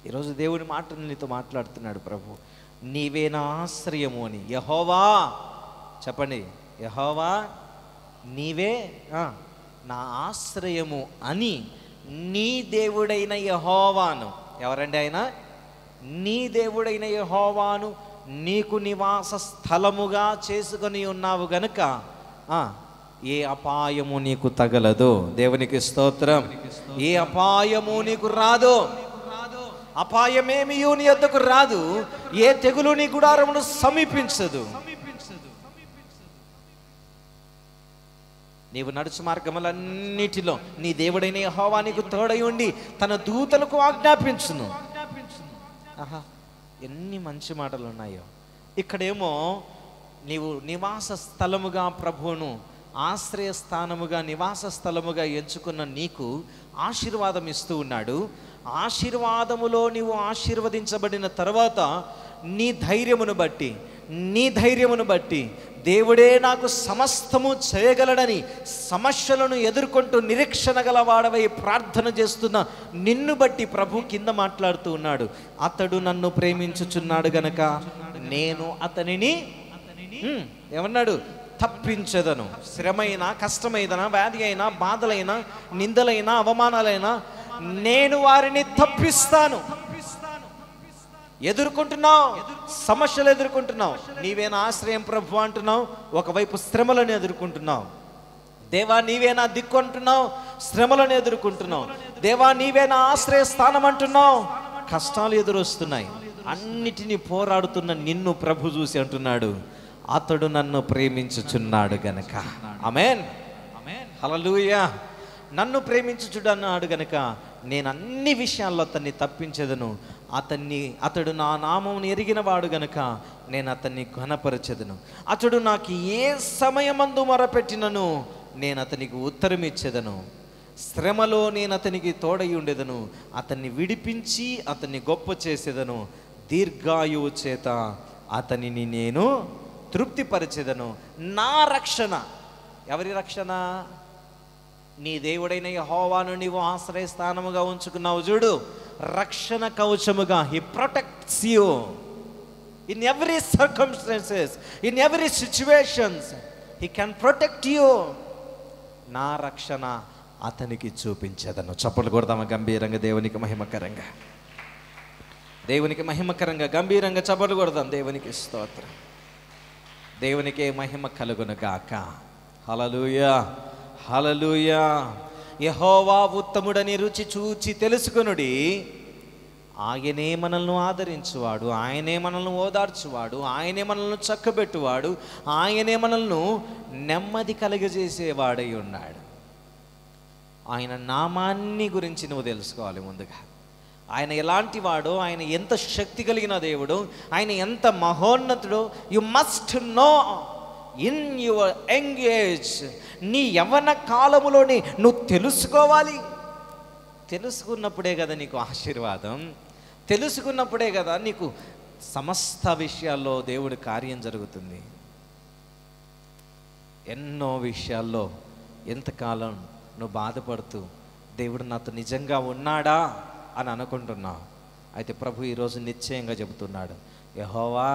ఈరోజు దేవుని మాటను నీతో మాట్లాడుతున్నాడు ప్రభు. నీవే నా ఆశ్రయము అని. యెహోవా చెప్పండి, యెహోవా నీవే నా ఆశ్రయము అని నీ దేవుడైన యెహోవాను. ఎవరండి ఆయన? నీ దేవుడైన యెహోవాను నీకు నివాస స్థలముగా చేసుకొని ఉన్నావు గనుక ఏ అపాయము నీకు తగలదు. దేవునికి స్తోత్రం. ఏ అపాయము నీకు రాదు. అపాయమేమి నీ యొద్దకు రాదు. ఏ తెగులు నీ గుడారమును సమీపించదు. నీవు నడుచు మార్గములన్నిటిలో నీ దేవుడైన యెహోవా నీకు తోడై ఉండి తన దూతలకు ఆజ్ఞాపించును. ఆహా, ఎన్ని మంచి మాటలు ఉన్నాయో. ఇక్కడేమో నీవు నివాస స్థలముగా ప్రభువును ఆశ్రయ స్థానముగా నివాస స్థలముగా ఎంచుకున్న నీకు ఆశీర్వాదం ఇస్తూ ఉన్నాడు. ఆశీర్వాదములో నీవు ఆశీర్వదించబడిన తర్వాత నీ ధైర్యమును బట్టి దేవుడే నాకు సమస్తము చేయగలడని సమస్యలను ఎదుర్కొంటూ నిరీక్షణ గలవాడవై ప్రార్థన చేస్తున్న నిన్ను బట్టి ప్రభు కింద మాట్లాడుతూ ఉన్నాడు. అతడు నన్ను ప్రేమించుచున్నాడు గనక నేను అతనిని ఏమన్నాడు? తప్పించదను. శ్రమైనా, కష్టమైనా, వ్యాధి అయినా, బాధలైనా, నిందలైనా, అవమానాలైనా నేను వారిని తప్పిస్తాను. ఎదుర్కొంటున్నావు, సమస్యలు ఎదుర్కొంటున్నావు, నీవేనా ఆశ్రయం ప్రభు అంటున్నావు. ఒకవైపు శ్రమలను ఎదుర్కొంటున్నావు. దేవా నీవే నా దిక్కు అంటున్నావు, శ్రమలను ఎదుర్కొంటున్నావు. దేవా నీవే నా ఆశ్రయ స్థానం అంటున్నావు, కష్టాలు ఎదురొస్తున్నాయి. అన్నిటినీ పోరాడుతున్న నిన్ను ప్రభు చూసి అంటున్నాడు, అతడు నన్ను ప్రేమించుచున్నాడు గనక. ఆమేన్, హల్లెలూయా. నన్ను ప్రేమించుచున్నాడు గనక నేను అన్ని విషయాల్లో అతన్ని తప్పించెదను. అతడు నా నామమును ఎరిగిన వాడు గనక నేను అతన్ని ఘనపరచెదను. అతడు నాకు ఏ సమయమందు మొరపెట్టినను నేను అతనికి ఉత్తరం ఇచ్చేదను. శ్రమలో నేను అతనికి తోడై ఉండేదను. అతన్ని విడిపించి అతన్ని గొప్ప చేసేదను. దీర్ఘాయువు చేత అతనిని నేను తృప్తిపరిచెదను. నా రక్షణ. ఎవరి రక్షణ? నీ దేవుడైన యెహోవాను నీవు ఆశ్రయ స్థానముగా ఉంచుకున్నావు చూడు, రక్షణ కవచముగా. He protects you in every circumstances, in every situations. He can protect you. నా రక్షణ అతనికి చూపించదను. చప్పట్లు కొడదామా గంభీరంగా, దేవునికి మహిమకరంగా, దేవునికి మహిమకరంగా గంభీరంగా చప్పట్లు కొడదాం. దేవునికి స్తోత్రం. దేవునికే మహిమ కలుగును గాక. హల్లెలూయా, హల్లెలూయా. యెహోవా ఉత్తముడని రుచి చూచి తెలుసుకొనుడి. ఆయనే మనల్ని ఆదరించువాడు, ఆయనే మనల్ని ఓదార్చువాడు, ఆయనే మనల్ని చక్కబెట్టువాడు, ఆయనే మనల్ని నెమ్మది కలుగజేసేవాడై ఉన్నాడు. ఆయన నామాన్ని గురించి నువ్వు తెలుసుకోవాలి ముందుగా. ఆయన ఎలాంటి వాడో, ఆయన ఎంత శక్తి కలిగిన దేవుడు, ఆయన ఎంత మహోన్నతుడో you must know in your young age. నీ యవ్వన కాలములోని నువ్వు తెలుసుకోవాలి. తెలుసుకున్నప్పుడే కదా నీకు ఆశీర్వాదం. తెలుసుకున్నప్పుడే కదా నీకు సమస్త విషయాల్లో దేవుడి కార్యం జరుగుతుంది. ఎన్నో విషయాల్లో ఎంతకాలం నువ్వు బాధపడుతూ దేవుడు నాతో నిజంగా ఉన్నాడా అని అనుకుంటున్నావు. అయితే ప్రభు ఈరోజు నిశ్చయంగా చెబుతున్నాడు, యెహోవా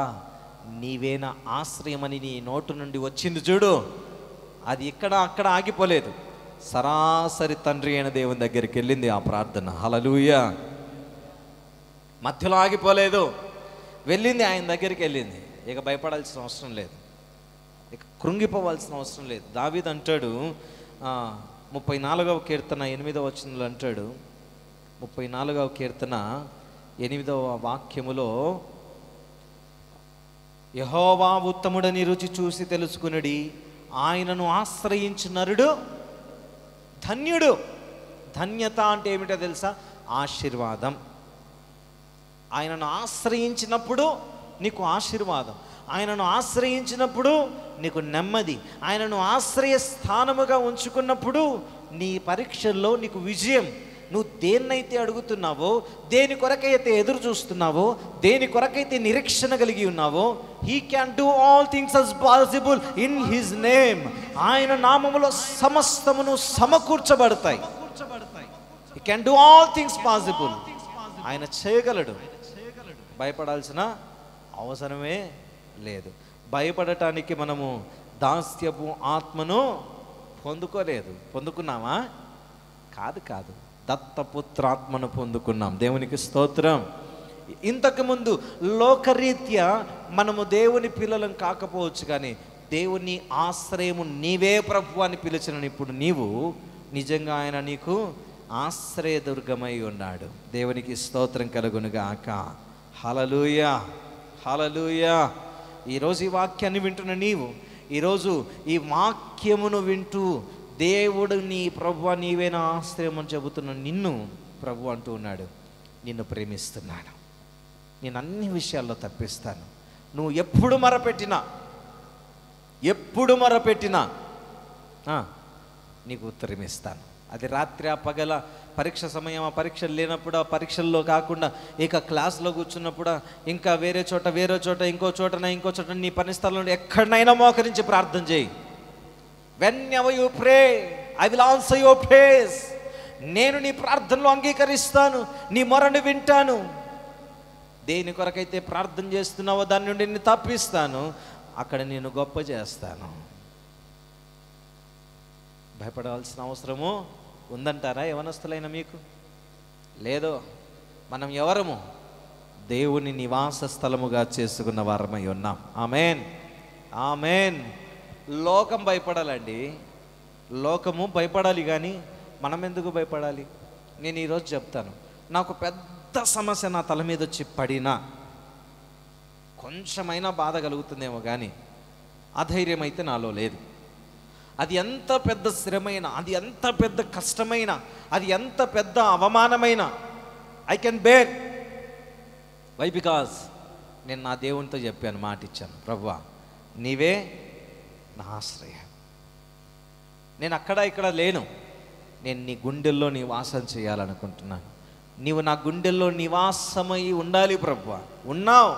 నీవే నా ఆశ్రయమని నీ నోటు నుండి వచ్చింది చూడు, అది అక్కడ ఆగిపోలేదు. సరాసరి తండ్రి అయిన దేవుని దగ్గరికి వెళ్ళింది ఆ ప్రార్థన. హల్లెలూయా. మధ్యలో ఆగిపోలేదు, వెళ్ళింది, ఆయన దగ్గరికి వెళ్ళింది. ఇక భయపడాల్సిన అవసరం లేదు, ఇక కృంగిపోవాల్సిన అవసరం లేదు. దావీదు అంటాడు 34వ కీర్తన 8వ వచనంలో అంటాడు, 34వ కీర్తన 8వ వాక్యములో, యెహోవా ఉత్తముడని రుచి చూసి తెలుసుకునుడి, ఆయనను ఆశ్రయించు నరుడు ధన్యుడు. ధన్యత అంటే ఏమిటో తెలుసా? ఆశీర్వాదం. ఆయనను ఆశ్రయించినప్పుడు నీకు ఆశీర్వాదం, ఆయనను ఆశ్రయించినప్పుడు నీకు నెమ్మది, ఆయనను ఆశ్రయ స్థానముగా ఉంచుకున్నప్పుడు నీ పరీక్షల్లో నీకు విజయం. నువ్వు దేన్నైతే అడుగుతున్నావో, దేని కొరకైతే ఎదురు చూస్తున్నావో, దేని కొరకైతే నిరీక్షణ కలిగి ఉన్నావో, he can do all things as possible in his name. ఆయన నామములో సమస్తమును సమకూర్చబడతాయి. He can do all things possible. ఆయన చేయగలడు. భయపడాల్సిన అవసరమే లేదు. భయపడటానికి మనము దాస్యపు ఆత్మను పొందుకున్నామా? కాదు, దత్తపుత్రాత్మను పొందుకున్నాం. దేవునికి స్తోత్రం. ఇంతకుముందు లోకరీత్యా మనము దేవుని పిల్లలం కాకపోవచ్చు, కానీ దేవుని ఆశ్రయము నీవే ప్రభు అని పిలిచిన ఇప్పుడు నీవు నిజంగా ఆయన నీకు ఆశ్రయదుర్గమై ఉన్నాడు. దేవునికి స్తోత్రం కలుగునుగాక. హల్లెలూయా, హల్లెలూయా. ఈరోజు ఈ వాక్యాన్ని వింటున్న నీవు, ఈరోజు ఈ వాక్యమును వింటూ దేవుడు నీ ప్రభు నీవేనా ఆశ్రయం అని చెబుతున్న నిన్ను ప్రభు అంటూ ఉన్నాడు, నిన్ను ప్రేమిస్తున్నాను, నేను అన్ని విషయాల్లో తప్పిస్తాను. నువ్వు ఎప్పుడు మొరపెట్టినా నీకు ఉత్తరం ఇస్తాను. అది రాత్రి పగల, పరీక్ష సమయం, ఆ పరీక్షలు లేనప్పుడు, ఆ పరీక్షల్లో కాకుండా ఇక క్లాస్లో కూర్చున్నప్పుడు, ఇంకా వేరే చోట ఇంకో చోట నీ పని స్థలంలో ఎక్కడైనా మోకరించి ప్రార్థన చేయి. Whenever you pray, I will answer your prayers. నేను నీ ప్రార్థనలో అంగీకరిస్తాను, నీ మొరను వింటాను. దేని కొరకైతే ప్రార్థన చేస్తున్నావో దాని నుండి నేను తప్పిస్తాను, అక్కడ నేను గొప్ప చేస్తాను. భయపడాల్సిన అవసరము ఉందంటారా యవనస్తులైన మీకు? లేదో. మనం ఎవరము? దేవుని నివాస స్థలముగా చేసుకున్న వారమై ఉన్నాం. ఆమేన్, ఆమేన్. లోకం భయపడాలండి, లోకము భయపడాలి, కానీ మనం ఎందుకు భయపడాలి? నేను ఈరోజు చెప్తాను, నాకు పెద్ద సమస్య నా తల మీద వచ్చి పడినా కొంచెమైనా బాధ కలుగుతుందేమో, కానీ అధైర్యం అయితే నాలో లేదు. అది ఎంత పెద్ద శ్రమైన, అది ఎంత పెద్ద కష్టమైన, అది ఎంత పెద్ద అవమానమైన, I can bear. Why? Because నేను నా దేవునితో చెప్పాను, మాట ఇచ్చాను, ప్రభువా నీవే నా ఆశ్రయం. నేను అక్కడ ఇక్కడ లేను, నేను నీ గుండెల్లో నివాసం చేయాలనుకుంటున్నాను. నీవు నా గుండెల్లో నివాసమై ఉండాలి ప్రభువా. ఉన్నావు,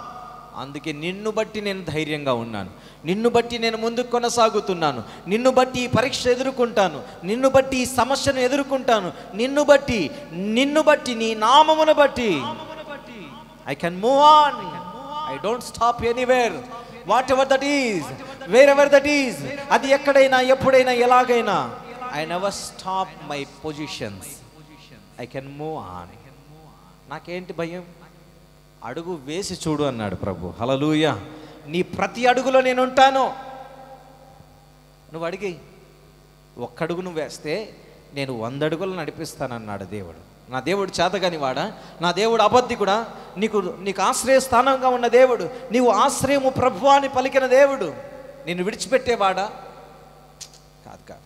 అందుకే నిన్ను బట్టి నేను ధైర్యంగా ఉన్నాను, నిన్ను బట్టి నేను ముందుకు కొనసాగుతున్నాను, నిన్ను బట్టి ఈ పరీక్ష ఎదుర్కొంటాను, నిన్ను బట్టి ఈ సమస్యను ఎదుర్కొంటాను, నిన్ను బట్టి నీ నామమును బట్టి I can move on. I don't stop anywhere, what ever that is, wear ever that is, అది ఎక్కడైనా ఎప్పుడైనా ఎలాగైనా, I never stop my positions. I can move on. నాకేంటి భయం? అడుగు వేసి చూడు అన్నాడు ప్రభు. హల్లెలూయా. నీ ప్రతి అడుగులో నేను ఉంటాను. నువ్వు అడిగి ఒక్కడుగు నువ్వు వేస్తే నేను 100 అడుగులు నడిపిస్తానన్నాడు దేవుడు. నా దేవుడు చేతగాని వాడా? నా దేవుడు అబద్ధికుడా? నీకు ఆశ్రయ స్థానంగా ఉన్న దేవుడు, నీవు ఆశ్రయము ప్రభు అని పలికిన దేవుడు నిన్ను విడిచిపెట్టేవాడా? కాదు.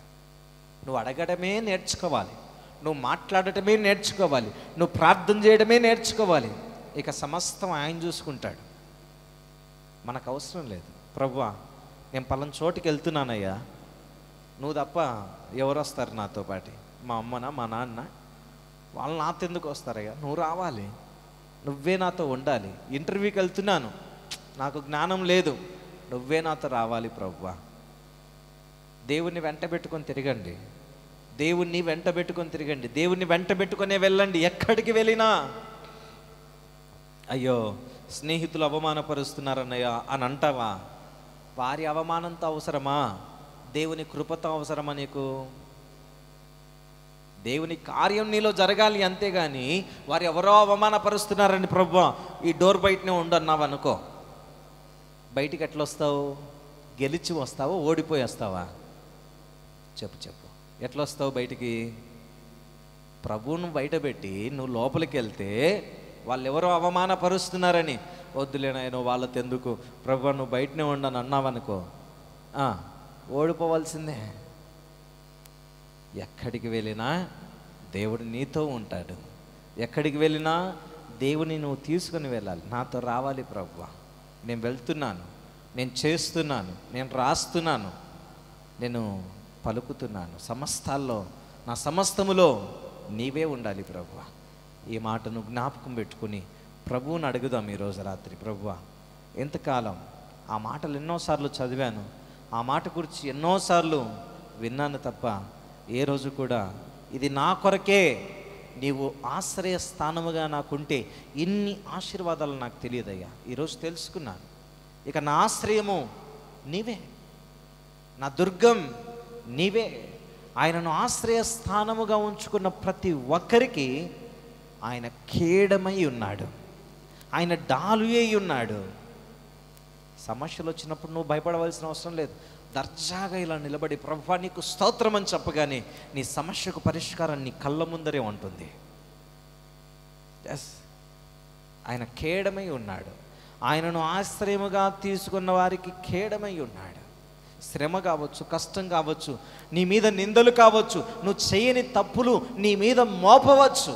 నువ్వు అడగడమే నేర్చుకోవాలి, నువ్వు మాట్లాడటమే నేర్చుకోవాలి, నువ్వు ప్రార్థన చేయడమే నేర్చుకోవాలి. ఇక సమస్తం ఆయన చూసుకుంటాడు. మనకు అవసరం లేదు. ప్రభువా నేను పలానా చోటుకి వెళ్తున్నానయ్యా, నువ్వు తప్ప ఎవరు వస్తారు నాతో పాటు? మా అమ్మనా, మా నాన్న? వాళ్ళు నాతో ఎందుకు వస్తారయ్యా? నువ్వు రావాలి, నువ్వే నాతో ఉండాలి. ఇంటర్వ్యూకి వెళ్తున్నాను, నాకు జ్ఞానం లేదు, నువ్వే నాతో రావాలి ప్రభువా. దేవుణ్ణి వెంట పెట్టుకొని తిరగండి, దేవుణ్ణి వెంట పెట్టుకొని తిరగండి, దేవుణ్ణి వెంట పెట్టుకునే వెళ్ళండి. ఎక్కడికి వెళ్ళినా అయ్యో స్నేహితులు అవమానపరుస్తున్నారన్నయ్య అని అంటావా? వారి అవమానంతో అవసరమా? దేవుని కృపతో అవసరమా నీకు? దేవుని కార్యం నీలో జరగాలి అంతేగాని వారు ఎవరో అవమానపరుస్తున్నారని ప్రభువా ఈ డోర్ బయటనే ఉండన్నావు అనుకో, బయటికి ఎట్లా వస్తావు? గెలిచి వస్తావా, ఓడిపోయి వస్తావా? చెప్పు ఎట్లా వస్తావు బయటికి? ప్రభువును బయట పెట్టి నువ్వు లోపలికి వెళ్తే వాళ్ళు ఎవరో అవమానపరుస్తున్నారని వద్దులేనాయనో వాళ్ళతో ఎందుకు, ప్రభు నువ్వు బయటనే ఉండని అన్నావనుకో, ఓడిపోవాల్సిందే. ఎక్కడికి వెళ్ళినా దేవుడు నీతో ఉంటాడు, ఎక్కడికి వెళ్ళినా దేవుని నువ్వు తీసుకుని వెళ్ళాలి. నాతో రావాలి ప్రభువా, నేను వెళ్తున్నాను, నేను చేస్తున్నాను, నేను రాస్తున్నాను, నేను పలుకుతున్నాను, సమస్తాల్లో నా సమస్తములో నీవే ఉండాలి ప్రభువా. ఈ మాటను జ్ఞాపకం పెట్టుకుని ప్రభువుని అడుగుదాం ఈరోజు రాత్రి. ప్రభువా ఎంతకాలం ఆ మాటలు ఎన్నోసార్లు చదివాను, ఆ మాట గురించి ఎన్నోసార్లు విన్నాను తప్ప ఏ రోజు కూడా ఇది నా కొరకే, నీవు ఆశ్రయ స్థానముగా నాకుంటే ఇన్ని ఆశీర్వాదాలు నాకు తెలియదయ్యా. ఈరోజు తెలుసుకున్నాను, ఇక నా ఆశ్రయము నీవే, నా దుర్గం నీవే. ఆయనను ఆశ్రయ స్థానముగా ఉంచుకున్న ప్రతి ఒక్కరికి ఆయన కేడమై ఉన్నాడు, ఆయన డాలు అయి ఉన్నాడు. సమస్యలు వచ్చినప్పుడు నువ్వు భయపడవలసిన అవసరం లేదు. దర్జాగా ఇలా నిలబడి ప్రభువా నీకు స్తోత్రం అని చెప్పగానే నీ సమస్యకు పరిష్కారం నీ కళ్ళ ముందరే ఉంటుంది. ఎస్, ఆయన కేడమై ఉన్నాడు. ఆయనను ఆశ్రయముగా తీసుకున్న వారికి కేడమై ఉన్నాడు. శ్రమ కావచ్చు, కష్టం కావచ్చు, నీ మీద నిందలు కావచ్చు, నువ్వు చేయని తప్పులు నీ మీద మోపవచ్చు.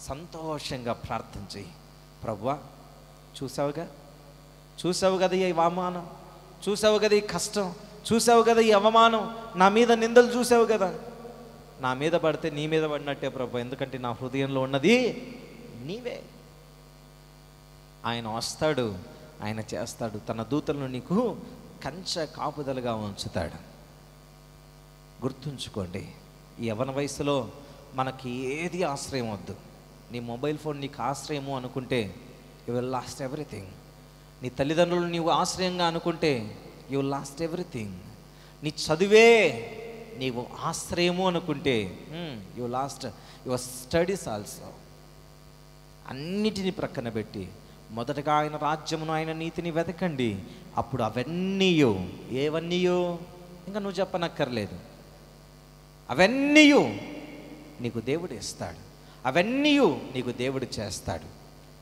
సంతోషంగా ప్రార్థన చెయ్యి. ప్రభువా చూసావు కదా ఈ అవమానం, చూసావు కదా ఈ కష్టం, చూసావు కదా ఈ అవమానం, నా మీద నిందలు చూసావు కదా. నా మీద పడితే నీ మీద పడినట్టే ప్రభు, ఎందుకంటే నా హృదయంలో ఉన్నది నీవే. ఆయన వస్తాడు, ఆయన చేస్తాడు. తన దూతలను నీకు కంచె కాపుదలుగా ఉంచుతాడు. గుర్తుంచుకోండి, ఈ యవ్వన వయసులో మనకి ఏది ఆశ్రయం వద్దు. నీ మొబైల్ ఫోన్ నీకు ఆశ్రయము అనుకుంటే యు విల్ లాస్ట్ ఎవ్రీథింగ్. నీ తల్లిదండ్రులు నీవు ఆశ్రయంగా అనుకుంటే యు విల్ లాస్ట్ ఎవ్రీథింగ్. నీ చదువే నీవు ఆశ్రయము అనుకుంటే you lost your studies also. అన్నిటినీ ప్రక్కన పెట్టి మొదటగా ఆయన రాజ్యమును, ఆయన నీతిని వెతకండి. అప్పుడు అవన్నీయో, ఏవన్నీయో ఇంకా నువ్వు చెప్పనక్కర్లేదు, అవన్నీ నీకు దేవుడు ఇస్తాడు, అవన్నీ నీకు దేవుడు చేస్తాడు.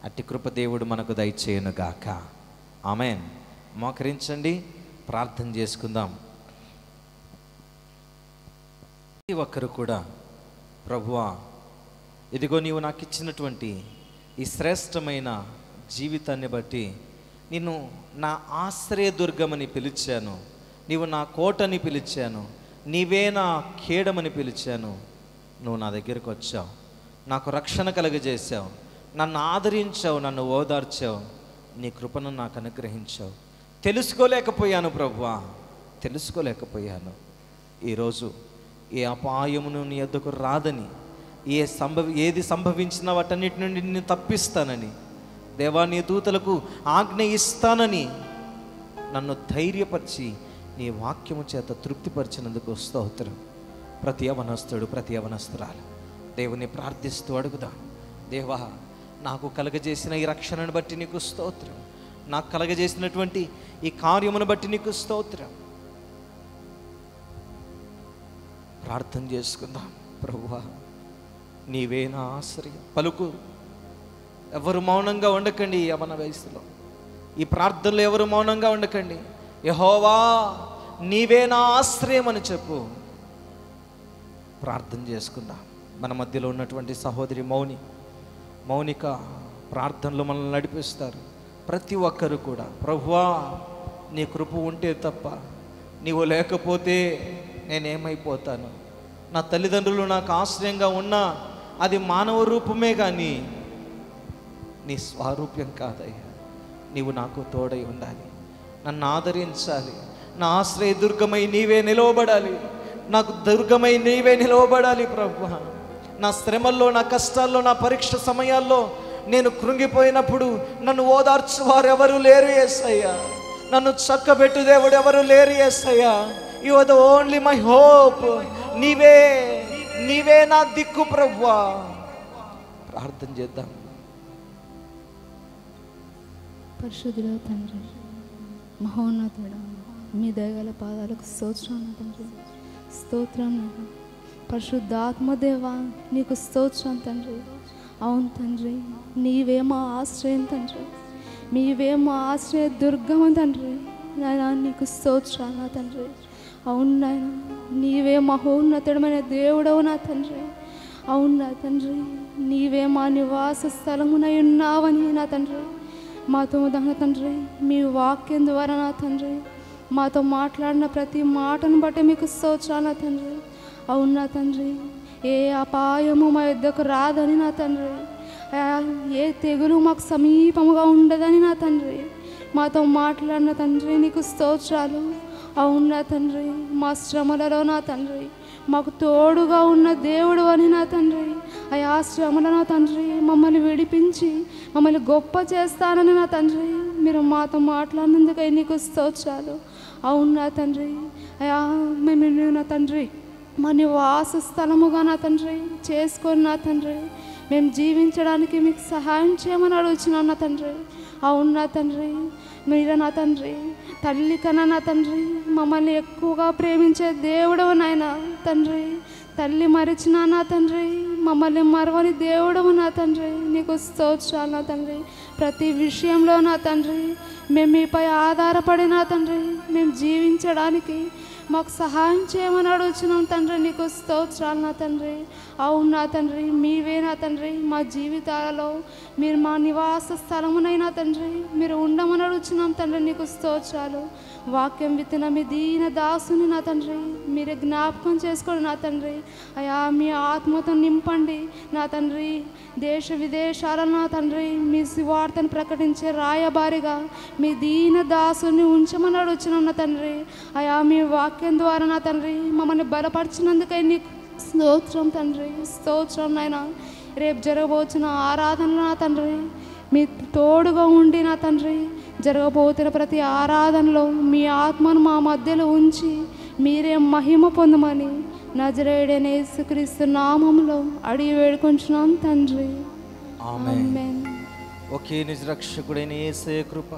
అట్టి కృప దేవుడు మనకు దయచేయునుగాక. ఆమేన్. మోకరించండి, ప్రార్థన చేసుకుందాం. ప్రతి ఒక్కరు కూడా ప్రభువా ఇదిగో నీవు నాకు ఇచ్చినటువంటి ఈ శ్రేష్టమైన జీవితాన్ని బట్టి నిన్ను నా ఆశ్రయదుర్గమని పిలిచాను, నీవు నా కోటని పిలిచాను, నీవే నా కేడమని పిలిచాను. నువ్వు నా దగ్గరకు వచ్చావు, నాకు రక్షణ కలుగజేశావు, నన్ను ఆదరించావు, నన్ను ఓదార్చావు, నీ కృపను నాకు అనుగ్రహించావు. తెలుసుకోలేకపోయాను ప్రభువా, తెలుసుకోలేకపోయాను. ఈరోజు ఏ అపాయమును నీ యొద్దకు రాదని, ఏది సంభవించినా వాటన్నిటి నుండి నిన్ను తప్పిస్తానని, దేవా నీ దూతలకు ఆజ్ఞ ఇస్తానని నన్ను ధైర్యపరిచి నీ వాక్యము చేత తృప్తిపరిచినందుకు స్తోత్రం. ప్రతి యవనస్తుడు, ప్రతి యవనస్తురాలు దేవుని ప్రార్థిస్తూ అడుగుదాం. దేవా నాకు కలగజేసిన ఈ రక్షణను బట్టి నీకు స్తోత్రం, నాకు కలగజేసినటువంటి ఈ కార్యమును బట్టి నీకు స్తోత్రం. ప్రార్థన చేసుకుందాం. ప్రభువా నీవే నా ఆశ్రయం. పలుకు, ఎవరు మౌనంగా ఉండకండి. ఈ యవన వయసులో ఈ ప్రార్థనలో ఎవరు మౌనంగా ఉండకండి. యెహోవా నీవే నా ఆశ్రయం అని చెప్పు. ప్రార్థన చేసుకుందాం. మన మధ్యలో ఉన్నటువంటి సహోదరి మౌనిక ప్రార్థనలో మనల్ని నడిపిస్తారు. ప్రతి ఒక్కరు కూడా ప్రభువా నీ కృప ఉంటే తప్ప, నీవు లేకపోతే నేనేమైపోతాను. నా తల్లిదండ్రులు నాకు ఆశ్రయంగా ఉన్నా అది మానవ రూపమే కానీ నీ స్వారూప్యం కాదయ్యా. నీవు నాకు తోడై ఉండాలి, నన్ను ఆదరించాలి, నా ఆశ్రయ దుర్గమై నీవే నిలవబడాలి, నాకు దుర్గమై నీవే నిలవబడాలి. ప్రభువా నా శ్రమల్లో, నా కష్టాల్లో, నా పరీక్ష సమయాల్లో నేను కృంగిపోయినప్పుడు నన్ను ఓదార్చు వారు ఎవరు లేరు యేసయ్యా. నన్ను చక్కబెట్టు దేవుడు ఎవరు లేరు Yesayya. You are the only my hope. నీవే నా దిక్కు ప్రభువా. ప్రార్థన చేద్దాం. పరిశుద్ధుడా తండ్రి, మహోన్నతుడా, మీ దయగల పాదాలకు స్తోత్రం తండ్రి, స్తోత్రం నాయనా. పరిశుద్ధాత్మదేవా నీకు స్తోత్రం తండ్రి. అవును తండ్రి, నీవే మా ఆశ్రయం తండ్రి, నీవే మా ఆశ్రయ దుర్గమ తండ్రి. నాయనా నీకు స్తోత్రం నా తండ్రి. అవును నాయన, నీవే మహోన్నతుడమైన దేవుడవు నా తండ్రి. అవును నా తండ్రి, నీవే మా నివాస స్థలమునై ఉన్నావని నా తండ్రి మాతో నా తండ్రి, మీ వాక్యం ద్వారా నా తండ్రి మాతో మాట్లాడిన ప్రతి మాటను బట్టి మీకు స్తోత్రాలు నా తండ్రి. అవును నా తండ్రి, ఏ అపాయము మా యుద్ధకు రాదని నా తండ్రి, ఏ తెగులు మాకు సమీపముగా ఉండదని నా తండ్రి మాతో మాట్లాడిన తండ్రి నీకు స్తోత్రాలు. అవును నా తండ్రి, మా శ్రమలలో నా తండ్రి, మాకు తోడుగా ఉన్న దేవుడు అని నా తండ్రి, అయా శ్రమలో నా తండ్రి మమ్మల్ని విడిపించి మమ్మల్ని గొప్ప చేస్తానని నా తండ్రి మీరు మాతో మాట్లాడినందుకై నీకు స్తోత్రాలు. అవును నా తండ్రి, అయా మేము నా తండ్రి మా నివాస స్థలముగా నా తండ్రి చేసుకొని నా తండ్రి మేము జీవించడానికి మీకు సహాయం చేయమని అడుగుతున్నాం నా తండ్రి. అవును నా తండ్రి, మీరే నా తండ్రి తల్లి కన్నా నా తండ్రి మమ్మల్ని ఎక్కువగా ప్రేమించే దేవుడవు నాయన తండ్రి. తల్లి మరిచినా నా తండ్రి మమ్మల్ని మరవని దేవుడవు నా తండ్రి, నీకు స్తోత్రాలు నా తండ్రి. ప్రతి విషయంలో నా తండ్రి మేము మీపై ఆధారపడి నా తండ్రి మేము జీవించడానికి మాకు సహాయం చేయమని అడుగుతున్నాం తండ్రి, నీకు స్తోత్రాలు నా తండ్రి. అవును నా తండ్రి, మీవే నా తండ్రి మా జీవితాలలో మీరు మా నివాస స్థలమునైనా తండ్రి మీరు ఉండమని అడుగుతున్నాం తండ్రి, నీకు స్తోత్రాలు. వాక్యం విత్తిన మీ దీన దాసుని నా తండ్రి మీరే జ్ఞాపకం చేసుకోండి నా తండ్రి. అయా మీ ఆత్మతో నింపండి నా తండ్రి. దేశ విదేశాలలో నా తండ్రి మీ సువార్తను ప్రకటించే రాయబారిగా మీ దీన దాసుని ఉంచమని అడుగుతున్నాం నా తండ్రి. అయా మీ వాక్యం ద్వారా నా తండ్రి మమ్మల్ని బలపరిచినందుకై నీకు స్తోత్రం తండ్రి, స్తోత్రం నాయనా. రేపు జరగబోతున్న ఆరాధనలో నా తండ్రి మీ తోడుగా ఉండి నా తండ్రి జరగబోతున్న ప్రతి ఆరాధనలో మీ ఆత్మను మా మధ్యలో ఉంచి మీరే మహిమ పొందమని నజరేయుడైన యేసుక్రీస్తు నామములో అడిగి వేడుకొంచున్నాం తండ్రి, ఆమేన్. ఒకే నిజ రక్షకుడైన యేసయ్య కృప,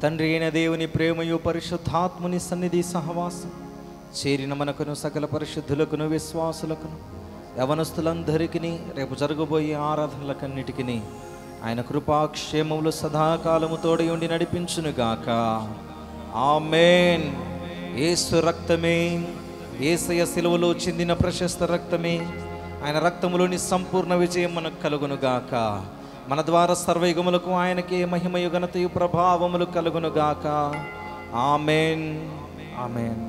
తండ్రి అయిన దేవుని ప్రేమయు పరిశుద్ధాత్ముని సన్నిధి సహవాసం చేరిన మనకును సకల పరిశుద్ధులకును విశ్వాసులకును యవనస్తులందరికీ రేపు జరగబోయే ఆరాధనలకన్నిటికీ ఆయన కృపాక్షేమములు సదాకాలము తోడై ఉండి నడిపించునుగాక. ఆమేన్. యేసు రక్తమే, యేసయ్య శిలువలో చిందిన ప్రశస్త రక్తమే, ఆయన రక్తములోని సంపూర్ణ విజయం మనకు కలుగునుగాక. మన ద్వారా సర్వయుగములకు ఆయనకే మహిమయు ఘనతయు ప్రభావములు కలుగునుగాక. ఆమేన్, ఆమేన్.